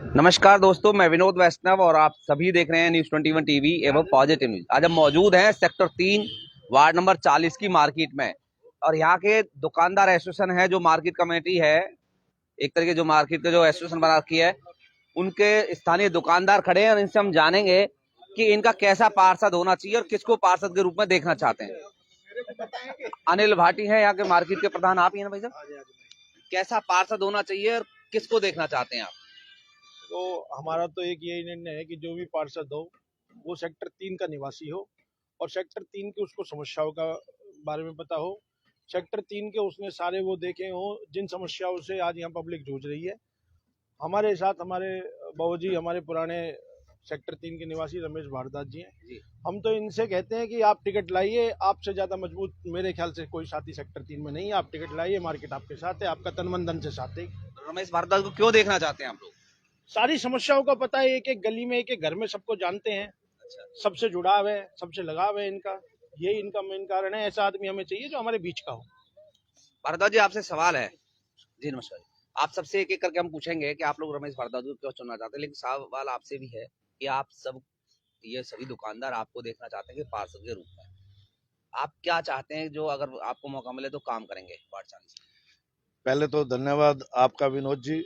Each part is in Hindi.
नमस्कार दोस्तों, मैं विनोद वैष्णव और आप सभी देख रहे हैं न्यूज 21 टीवी एवं पॉजिटिव न्यूज। आज हम मौजूद हैं सेक्टर 3 वार्ड नंबर 40 की मार्केट में। और यहाँ के दुकानदार एसोसिएशन है, जो मार्केट कमेटी है, एक तरीके जो मार्केट का जो एसोसिएशन बना रखी है, उनके स्थानीय दुकानदार खड़े हैं और इनसे हम जानेंगे कि इनका कैसा पार्षद होना चाहिए और किसको पार्षद के रूप में देखना चाहते हैं। अनिल भाटी है यहाँ के मार्केट के प्रधान। आप ही हैं ना भाई साहब? कैसा पार्षद होना चाहिए और किसको देखना चाहते हैं आप? तो हमारा तो एक यही निर्णय है कि जो भी पार्षद हो वो सेक्टर 3 का निवासी हो और सेक्टर 3 की उसको समस्याओं का बारे में पता हो। सेक्टर 3 के उसने सारे वो देखे हो जिन समस्याओं से आज यहाँ पब्लिक जूझ रही है। हमारे साथ हमारे बाबूजी हमारे पुराने सेक्टर 3 के निवासी रमेश भारद्वाज जी हैं। हम तो इनसे कहते हैं कि आप टिकट लाइए, आपसे ज्यादा मजबूत मेरे ख्याल से कोई साथी सेक्टर 3 में नहीं है। आप टिकट लाइए, मार्केट आपके साथ है, आपका तन मन धन से साथ है। रमेश भारद्वाज को क्यों देखना चाहते हैं आप लोग? सारी समस्याओं का पता है, एक एक गली में एक एक घर में सबको जानते हैं। अच्छा, सबसे जुड़ाव है, सबसे लगाव है इनका। यही इनका मेन कारण है। ऐसा आदमी हमें चाहिए जो हमारे बीच का हो। भारद्वाज जी, आपसे सवाल है। जी नमस्कार। आप सबसे एक एक करके हम पूछेंगे कि आप लोग रमेश भारद्वाज को क्यों चुनना चाहते हैं, लेकिन सवाल आपसे भी है कि आप सब, ये सभी दुकानदार आपको देखना चाहते हैं कि पार्षद के रूप में। आप क्या चाहते हैं जो अगर आपको मौका मिले तो काम करेंगे वार्ड 40? पहले तो धन्यवाद आपका विनोद जी,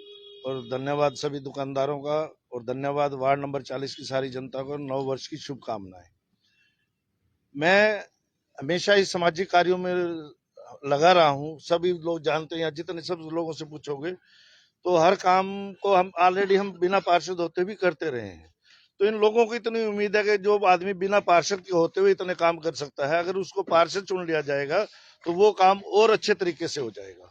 और धन्यवाद सभी दुकानदारों का, और धन्यवाद वार्ड नंबर 40 की सारी जनता को नव वर्ष की शुभकामनाएं। मैं हमेशा ही सामाजिक कार्यों में लगा रहा हूं। सभी लोग जानते हैं, जितने सब लोगों से पूछोगे तो हर काम को हम बिना पार्षद होते भी करते रहे हैं। तो इन लोगों को इतनी उम्मीद है कि जो आदमी बिना पार्षद के होते हुए इतने काम कर सकता है, अगर उसको पार्षद चुन लिया जाएगा तो वो काम और अच्छे तरीके से हो जाएगा।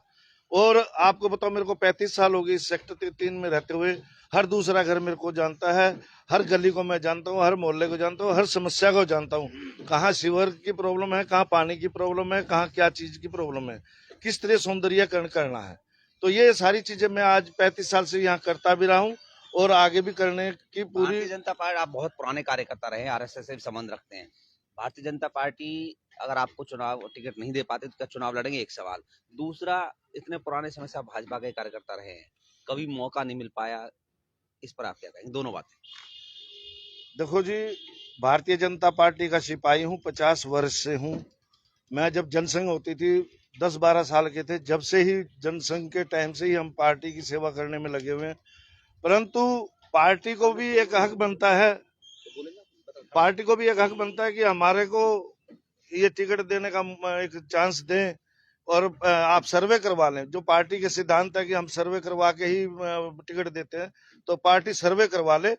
और आपको बताओ, मेरे को 35 साल हो गए इस सेक्टर 3 में रहते हुए। हर दूसरा घर मेरे को जानता है, हर गली को मैं जानता हूँ, हर मोहल्ले को जानता हूँ, हर समस्या को जानता हूँ। कहाँ सीवर की प्रॉब्लम है, कहाँ पानी की प्रॉब्लम है, कहाँ क्या चीज की प्रॉब्लम है, किस तरह सौंदर्यीकरण करना है। तो ये सारी चीजें मैं आज 35 साल से यहाँ करता भी रहा हूँ और आगे भी करने की पूरी। भारतीय जनता पार्टी, आप बहुत पुराने कार्यकर्ता रहे, आरएसएस से भी संबंध रखते हैं। भारतीय जनता पार्टी अगर आपको चुनाव टिकट नहीं दे पाते तो क्या चुनाव लड़ेंगे? एक सवाल। दूसरा, इतने पुराने समय से आप भाजपा के कार्यकर्ता रहे हैं, कभी मौका नहीं मिल पाया, इस पर आप क्या कहेंगे? दोनों बातें। देखो जी, भारतीय जनता पार्टी का सिपाही हूँ, 50 वर्ष से हूँ। मैं जब जनसंघ होती थी, 10-12 साल के थे, जब से ही जनसंघ के टाइम से ही हम पार्टी की सेवा करने में लगे हुए हैं। परंतु पार्टी को भी एक हक बनता है, कि हमारे को ये टिकट देने का एक चांस दें और आप सर्वे करवा लें। जो पार्टी के सिद्धांत है कि हम सर्वे करवा के ही टिकट देते हैं, तो पार्टी सर्वे करवा ले।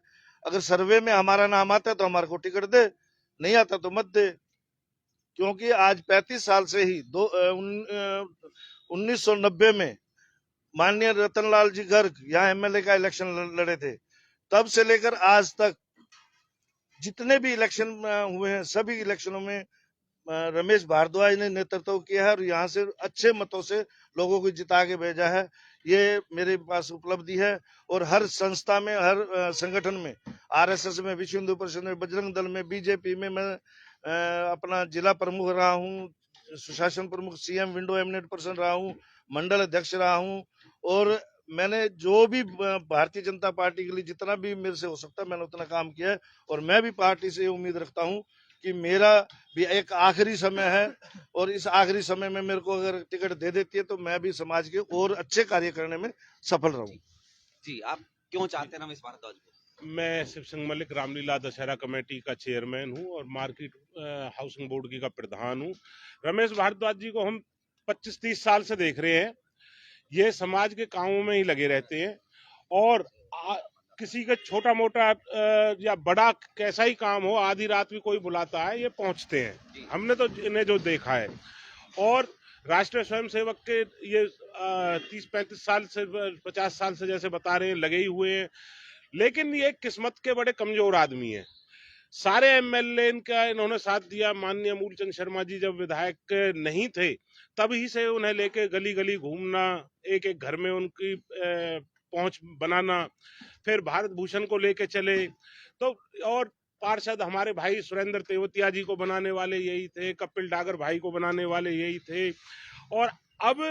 अगर सर्वे में हमारा नाम आता है तो हमारे को टिकट दे, नहीं आता तो मत दे। क्योंकि आज 35 साल से ही 1990 में माननीय रतनलाल जी गर्ग यहाँ एमएलए का इलेक्शन लड़े थे, तब से लेकर आज तक जितने भी इलेक्शन हुए हैं, सभी इलेक्शनों में रमेश भारद्वाज ने नेतृत्व किया है और यहाँ से अच्छे मतों से लोगों को जिता के भेजा है। ये मेरे पास उपलब्धि है। और हर संस्था में, हर संगठन में, आरएसएस में, विश्व हिंदू परिषद में, बजरंग दल में, बीजेपी में मैं अपना जिला प्रमुख रहा हूँ, सुशासन प्रमुख, सीएम विंडो एमिनेट पर्सन रहा हूँ, मंडल अध्यक्ष रहा हूँ। और मैंने जो भी भारतीय जनता पार्टी के लिए जितना भी मेरे से हो सकता है मैंने उतना काम किया है। और मैं भी पार्टी से उम्मीद रखता हूँ कि मेरा भी एक आखिरी समय है और इस आखिरी समय में मेरे को अगर टिकट दे देती है तो मैं भी समाज के और अच्छे कार्य करने में सफल रहूं। जी, आप क्यों चाहते हैं रमेश भारद्वाज को? मैं शिव सिंह मलिक रामलीला दशहरा कमेटी का चेयरमैन हूं और मार्केट हाउसिंग बोर्ड की का प्रधान हूं। रमेश भारद्वाज जी को हम 25-30 साल से देख रहे हैं। ये समाज के कामों में ही लगे रहते हैं और किसी का छोटा मोटा या बड़ा कैसा ही काम हो, आधी रात भी कोई बुलाता है, ये पहुंचते हैं। हमने तो इन्हें जो देखा है। और राष्ट्रीय स्वयंसेवक के ये 30-35 साल से 50 साल से जैसे बता रहे हैं लगे ही हुए हैं। लेकिन ये किस्मत के बड़े कमजोर आदमी हैं। सारे एमएलए इनका इन्होंने साथ दिया। माननीय मूलचंद शर्मा जी जब विधायक नहीं थे तभी से उन्हें लेके गली गली घूमना, एक एक घर में उनकी पहुंच बनाना, फिर भारत भूषण को लेके चले। तो और पार्षद हमारे भाई सुरेंद्र तेवतिया जी को बनाने वाले यही थे, कपिल डागर भाई को बनाने वाले यही थे। और अब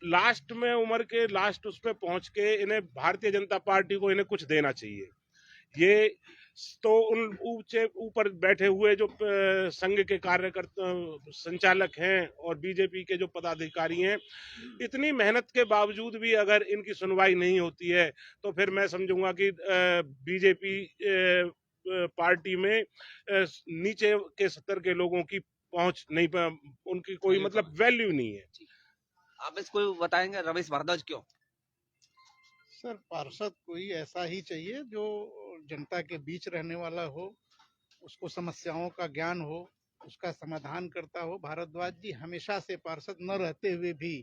लास्ट में उम्र के लास्ट उस पे पहुंच के इन्हें भारतीय जनता पार्टी को इन्हें कुछ देना चाहिए। ये तो उन ऊंचे ऊपर बैठे हुए जो संघ के कार्यकर्ता संचालक हैं और बीजेपी के जो पदाधिकारी हैं, इतनी मेहनत के बावजूद भी अगर इनकी सुनवाई नहीं होती है तो फिर मैं समझूंगा कि बीजेपी पार्टी में नीचे के स्तर के लोगों की पहुंच नहीं, उनकी कोई मतलब वैल्यू नहीं है। आप इसको बताएंगे रमेश भारद्वाज क्यों? सर, पार्षद कोई ऐसा ही चाहिए जो जनता के बीच रहने वाला हो, उसको समस्याओं का ज्ञान हो, उसका समाधान करता हो। भारद्वाज जी हमेशा से पार्षद न रहते हुए भी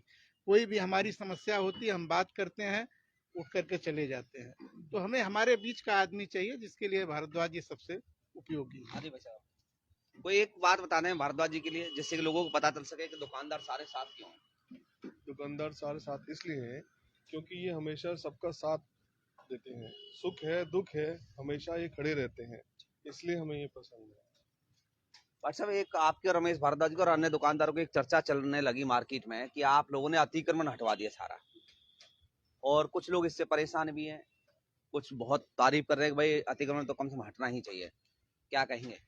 कोई भी हमारी समस्या होती है, हम बात करते हैं, उठ करके चले जाते हैं। तो हमें हमारे बीच का आदमी चाहिए, जिसके लिए भारद्वाज जी सबसे उपयोगी है। आदि बचाओ। कोई एक बात बताने हैं भारद्वाज जी के लिए, जिससे कि लोगों को पता चल सके कि दुकानदार सारे साथ क्यों हैं। दुकानदार सारे साथ इसलिए हैं क्योंकि ये हमेशा सबका साथ देते हैं, सुख है दुख है हमेशा ये खड़े रहते हैं, इसलिए हमें ये पसंद है। भाई साहब, एक आपके और रमेश भारद्वाज को और अन्य दुकानदारों की एक चर्चा चलने लगी मार्केट में कि आप लोगों ने अतिक्रमण हटवा दिया सारा, और कुछ लोग इससे परेशान भी हैं, कुछ बहुत तारीफ कर रहे हैं कि भाई अतिक्रमण तो कम से कम हटना ही चाहिए, क्या कहेंगे?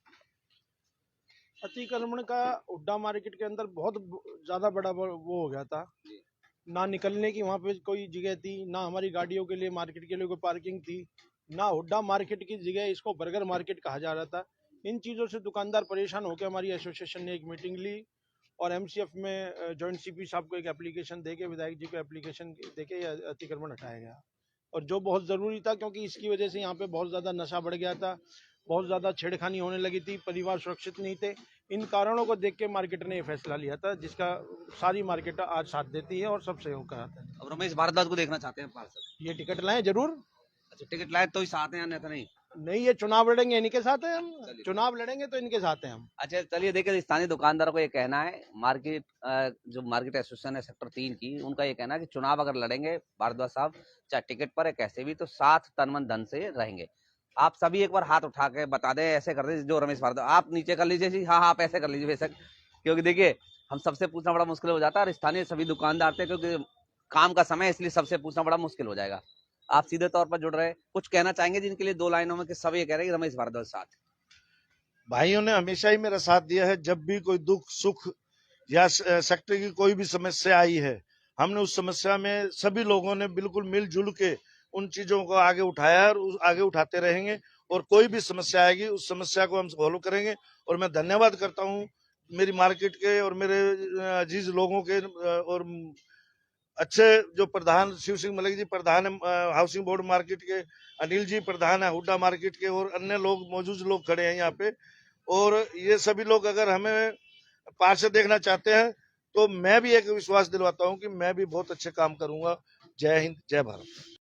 अतिक्रमण का हुड्डा मार्केट के अंदर बहुत ज्यादा बड़ा वो हो गया था, ना निकलने की वहाँ पे कोई जगह थी, ना हमारी गाड़ियों के लिए मार्केट के लिए कोई पार्किंग थी, ना हुड्डा मार्केट की जगह इसको बर्गर मार्केट कहा जा रहा था। इन चीज़ों से दुकानदार परेशान होकर हमारी एसोसिएशन ने एक मीटिंग ली और एमसीएफ में जॉइंट सीपी साहब को एक एप्लीकेशन देके, विधायक जी को एप्लीकेशन देके अतिक्रमण हटाया गया, और जो बहुत ज़रूरी था क्योंकि इसकी वजह से यहाँ पे बहुत ज़्यादा नशा बढ़ गया था, बहुत ज़्यादा छेड़खानी होने लगी थी, परिवार सुरक्षित नहीं थे। इन कारणों को देख के मार्केट ने ये फैसला लिया था, जिसका सारी मार्केट आज साथ देती है और सब सहयोग कराता है। अब रमेश भारद्वाज को देखना चाहते हैं पार्षद? ये टिकट लाएं जरूर। अच्छा, टिकट लाए तो ही साथ हैं, अन्यथा नहीं? नहीं, ये चुनाव लड़ेंगे इनके साथ है, हम चुनाव लड़ेंगे तो इनके साथ हैं हम। अच्छा चलिए, देखिए स्थानीय दुकानदारों को ये कहना है, मार्केट जो मार्केट एसोसिएशन है सेक्टर 3 की, उनका ये कहना है कि चुनाव अगर लड़ेंगे भारद्वाज साहब, चाहे टिकट पर है कैसे भी, तो साथ तन मन धन से रहेंगे। आप सभी एक बार हाथ उठा के बता दें, ऐसे कर दे जो रमेश भारद्वाज, आप नीचे कर लीजिए जी, हाँ आप ऐसे कर लीजिए बेशक, क्योंकि देखिए हम सबसे पूछना बड़ा मुश्किल हो जाता है और स्थानीय सभी दुकानदार थे, क्योंकि काम का समय, इसलिए सबसे पूछना बड़ा मुश्किल हो जाएगा। आप सीधे तौर पर जुड़ रहे, कुछ कहना चाहेंगे जिनके लिए 2 लाइनों में कि सब ये कह रहे हैं कि रमेश भारद्वाज साथ? भाइयों ने हमेशा ही मेरा साथ दिया है, जब भी कोई दुख सुख या सेक्टर की कोई भी समस्या आई है, हमने उस समस्या में सभी लोगों ने बिल्कुल मिलजुल के उन चीजों को आगे उठाया है और आगे उठाते रहेंगे, और कोई भी समस्या आएगी उस समस्या को हम सॉल्व करेंगे। और मैं धन्यवाद करता हूँ मेरी मार्केट के और मेरे अजीज लोगों के, और अच्छे जो प्रधान शिव सिंह मलिक जी प्रधान है हाउसिंग बोर्ड मार्केट के, अनिल जी प्रधान है हुड्डा मार्केट के, और अन्य लोग मौजूद लोग खड़े हैं यहाँ पे। और ये सभी लोग अगर हमें पार्षद देखना चाहते हैं तो मैं भी एक विश्वास दिलवाता हूँ कि मैं भी बहुत अच्छे काम करूंगा। जय हिंद, जय भारत।